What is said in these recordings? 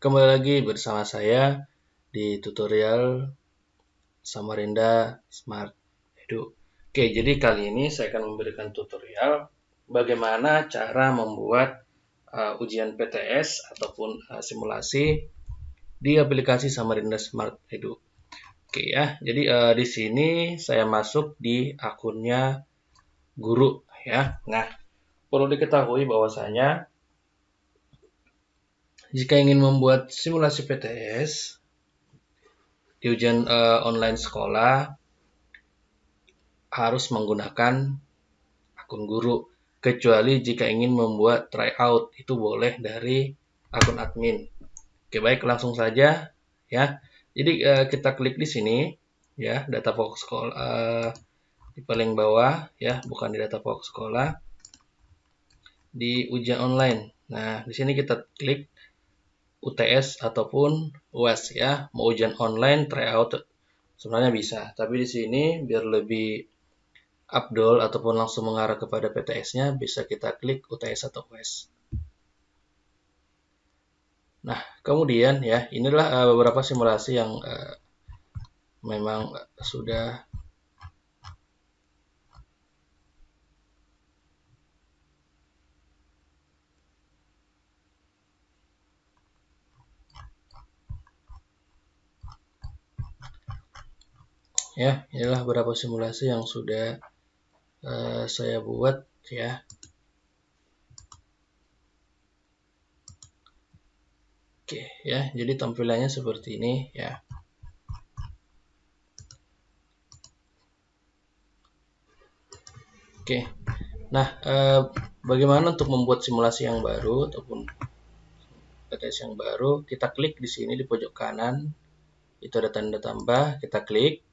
Kembali lagi bersama saya di tutorial Samarinda Smart Edu. Oke, jadi kali ini saya akan memberikan tutorial bagaimana cara membuat ujian PTS ataupun simulasi di aplikasi Samarinda Smart Edu. Oke ya, jadi di sini saya masuk di akunnya guru ya. Nah, perlu diketahui bahwasanya jika ingin membuat simulasi PTS di ujian online sekolah harus menggunakan akun guru, kecuali jika ingin membuat tryout itu boleh dari akun admin. Oke, baik, langsung saja ya. Jadi kita klik di sini ya, data pokok sekolah di paling bawah ya, bukan di data pokok sekolah, di ujian online. Nah, di sini kita klik UTS ataupun UAS ya, mau ujian online tryout sebenarnya bisa, tapi di sini biar lebih Abdul ataupun langsung mengarah kepada PTS-nya, bisa kita klik UTS atau UAS. Nah, kemudian ya, inilah beberapa simulasi yang memang sudah ya, inilah beberapa simulasi yang sudah saya buat ya. Oke ya, jadi tampilannya seperti ini ya. Oke, nah bagaimana untuk membuat simulasi yang baru ataupun PTS yang baru? Kita klik di sini di pojok kanan, itu ada tanda tambah, kita klik.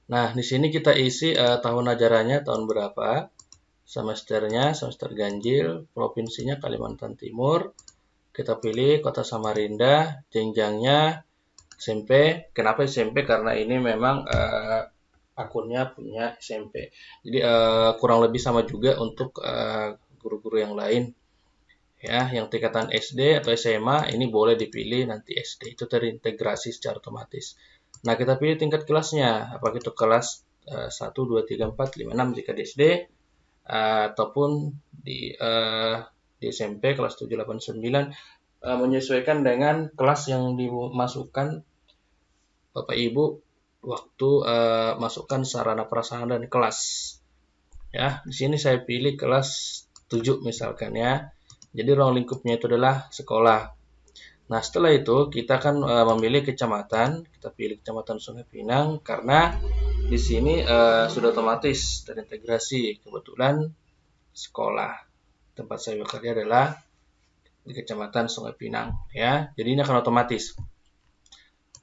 Nah, di sini kita isi tahun ajarannya tahun berapa, semesternya, semester ganjil, provinsinya Kalimantan Timur. Kita pilih kota Samarinda, jenjangnya SMP. Kenapa SMP? Karena ini memang akunnya punya SMP. Jadi kurang lebih sama juga untuk guru-guru yang lain. Ya, yang tingkatan SD atau SMA ini boleh dipilih nanti SD, itu terintegrasi secara otomatis. Nah, kita pilih tingkat kelasnya, apakah itu kelas 1, 2, 3, 4, 5, 6 jika di SD, ataupun di SMP kelas 7, 8, 9, menyesuaikan dengan kelas yang dimasukkan Bapak Ibu waktu masukkan sarana prasarana dan kelas. Ya, di sini saya pilih kelas 7 misalkan ya. Jadi ruang lingkupnya itu adalah sekolah. Nah, setelah itu kita akan memilih kecamatan. Kita pilih Kecamatan Sungai Pinang karena di sini sudah otomatis terintegrasi. Kebetulan sekolah tempat saya bekerja adalah di Kecamatan Sungai Pinang ya. Jadi ini akan otomatis.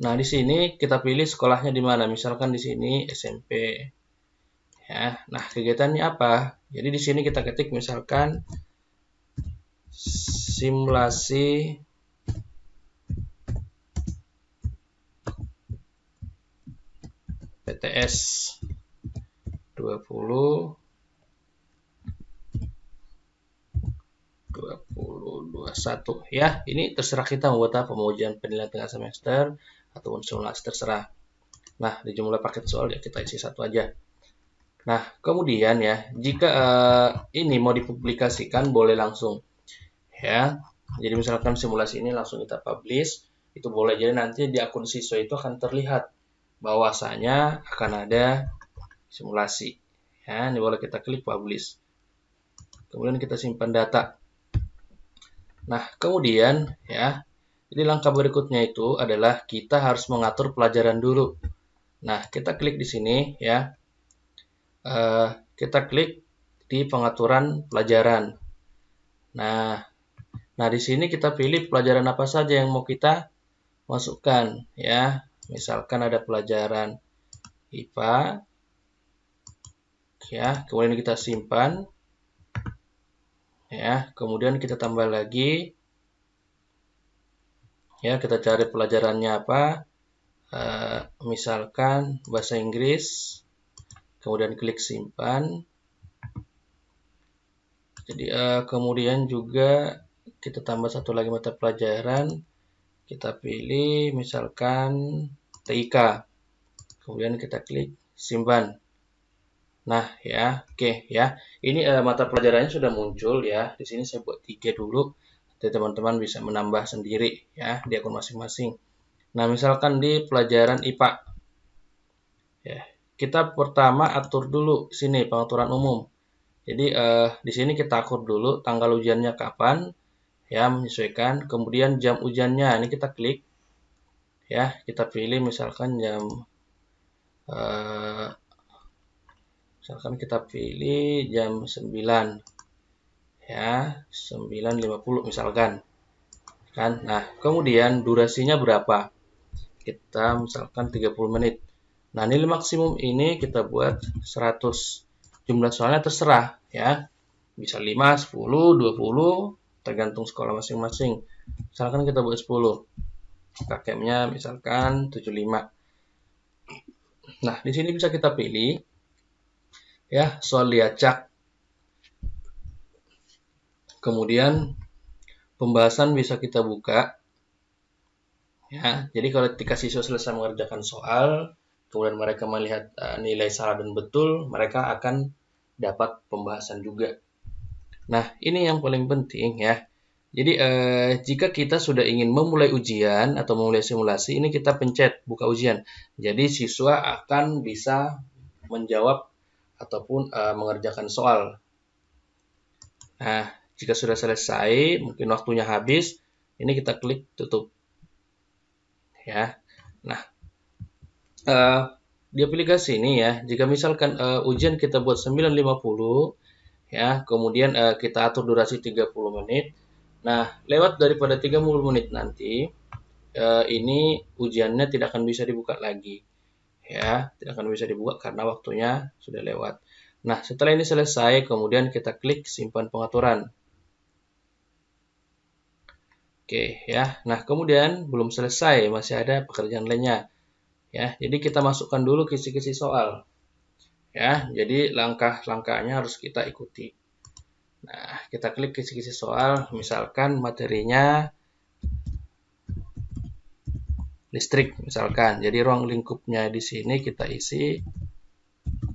Nah, di sini kita pilih sekolahnya di mana. Misalkan di sini SMP. Ya. Nah, kegiatannya apa? Jadi di sini kita ketik misalkan simulasi PTS 2021 ya. Ini terserah kita mau buat apa, mau ujian penilaian tengah semester ataupun simulasi, terserah. Nah, di jumlah paket soal ya kita isi satu aja. Nah, kemudian ya, jika ini mau dipublikasikan boleh langsung ya. Jadi misalkan simulasi ini langsung kita publish, itu boleh. Jadi nanti di akun siswa itu akan terlihat bahwasanya akan ada simulasi. Ya, ini boleh kita klik publish. Kemudian kita simpan data. Nah, kemudian ya, jadi langkah berikutnya itu adalah kita harus mengatur pelajaran dulu. Nah, kita klik di sini ya. Kita klik di pengaturan pelajaran. Nah, di sini kita pilih pelajaran apa saja yang mau kita masukkan ya. Misalkan ada pelajaran IPA ya, kemudian kita simpan ya, kemudian kita tambah lagi ya, kita cari pelajarannya apa, misalkan bahasa Inggris, kemudian klik simpan. Jadi kemudian juga kita tambah satu lagi mata pelajaran, kita pilih misalkan TIK, kemudian kita klik simpan. Nah ya, oke ya, ini mata pelajarannya sudah muncul ya. Di sini saya buat 3 dulu, jadi teman-teman bisa menambah sendiri ya di akun masing-masing. Nah misalkan di pelajaran IPA, ya kita pertama atur dulu sini pengaturan umum. Jadi di sini kita atur dulu tanggal ujiannya kapan, ya menyesuaikan. Kemudian jam ujiannya, ini kita klik, ya kita pilih misalkan eh, kita pilih jam 9, ya 9.50 misalkan, kan. Nah kemudian durasinya berapa? Kita misalkan 30 menit. Nah nilai maksimum ini kita buat 100. Jumlah soalnya terserah ya, bisa 5, 10, 20, tergantung sekolah masing-masing. Misalkan kita buat 10, KKM-nya misalkan 75. Nah di sini bisa kita pilih ya soal diacak. Kemudian pembahasan bisa kita buka ya. Jadi kalau ketika siswa selesai mengerjakan soal, kemudian mereka melihat nilai salah dan betul, mereka akan dapat pembahasan juga. Nah, ini yang paling penting ya. Jadi jika kita sudah ingin memulai ujian atau memulai simulasi, ini kita pencet buka ujian. Jadi siswa akan bisa menjawab ataupun mengerjakan soal. Nah, jika sudah selesai, mungkin waktunya habis, ini kita klik tutup. Ya. Nah, di aplikasi ini ya, jika misalkan ujian kita buat 9.50, ya, kemudian kita atur durasi 30 menit. Nah, lewat daripada 30 menit nanti, ini ujiannya tidak akan bisa dibuka lagi. Ya, tidak akan bisa dibuka karena waktunya sudah lewat. Nah, setelah ini selesai, kemudian kita klik simpan pengaturan. Oke, ya. Nah, kemudian belum selesai, masih ada pekerjaan lainnya. Ya, jadi kita masukkan dulu kisi-kisi soal. Ya, jadi langkah-langkahnya harus kita ikuti. Nah, kita klik kisi-kisi soal, misalkan materinya listrik misalkan. Jadi ruang lingkupnya di sini kita isi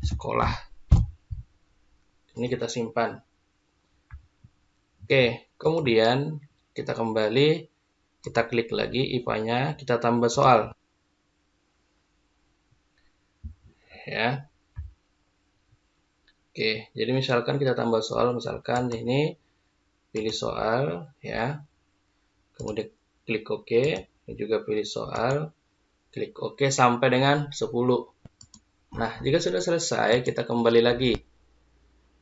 sekolah. Ini kita simpan. Oke, kemudian kita kembali, kita klik lagi IPA-nya, kita tambah soal. Ya. Oke, jadi misalkan kita tambah soal, misalkan ini pilih soal ya. Kemudian klik OK, ini juga pilih soal, klik OK sampai dengan 10. Nah, jika sudah selesai, kita kembali lagi.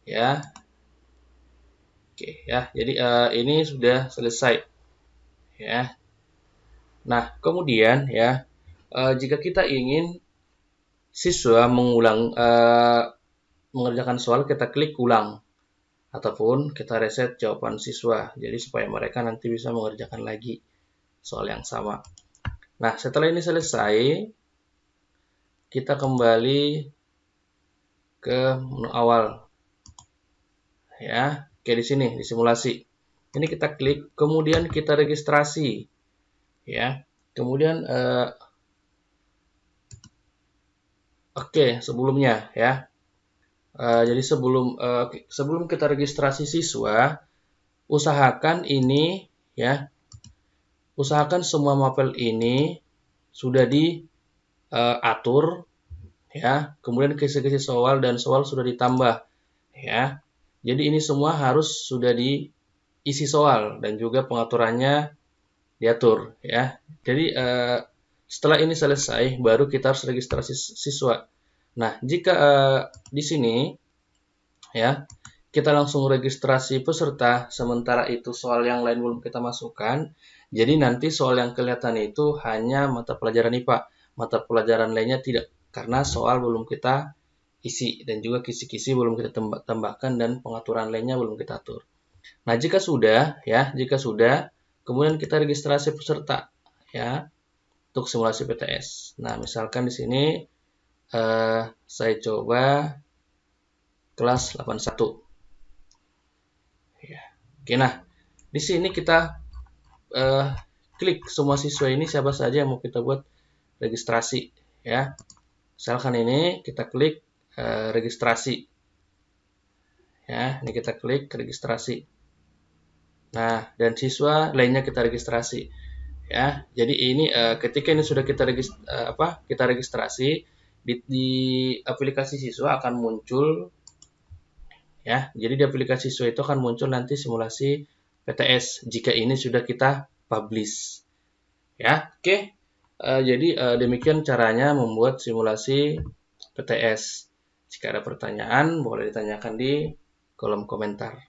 Ya. Oke, ya. Jadi ini sudah selesai. Ya. Nah, kemudian ya, jika kita ingin siswa mengerjakan soal, kita klik ulang ataupun kita reset jawaban siswa. Jadi supaya mereka nanti bisa mengerjakan lagi soal yang sama. Nah, setelah ini selesai, kita kembali ke menu awal. Ya, kayak di sini di simulasi. Ini kita klik, kemudian kita registrasi. Ya. Kemudian oke, sebelumnya ya. Jadi sebelum kita registrasi siswa, usahakan ini ya, usahakan semua mapel ini sudah diatur ya, kemudian kisi-kisi soal dan soal sudah ditambah ya. Jadi ini semua harus sudah diisi soal dan juga pengaturannya diatur ya. Jadi setelah ini selesai, baru kita harus registrasi siswa. Nah, jika di sini ya kita langsung registrasi peserta, sementara itu soal yang lain belum kita masukkan, jadi nanti soal yang kelihatan itu hanya mata pelajaran IPA, mata pelajaran lainnya tidak, karena soal belum kita isi dan juga kisi-kisi belum kita tambahkan dan pengaturan lainnya belum kita atur. Nah, jika sudah ya, kemudian kita registrasi peserta ya untuk simulasi PTS. Nah, misalkan di sini saya coba kelas 81. Ya. Oke, nah Di sini kita klik semua siswa ini siapa saja yang mau kita buat registrasi ya. Misalkan ini kita klik registrasi ya, ini kita klik registrasi. Nah, dan siswa lainnya kita registrasi ya. Jadi ini ketika ini sudah kita registrasi di aplikasi siswa akan muncul ya. Jadi di aplikasi siswa itu akan muncul nanti simulasi PTS jika ini sudah kita publish ya. Oke. Jadi demikian caranya membuat simulasi PTS. Jika ada pertanyaan boleh ditanyakan di kolom komentar.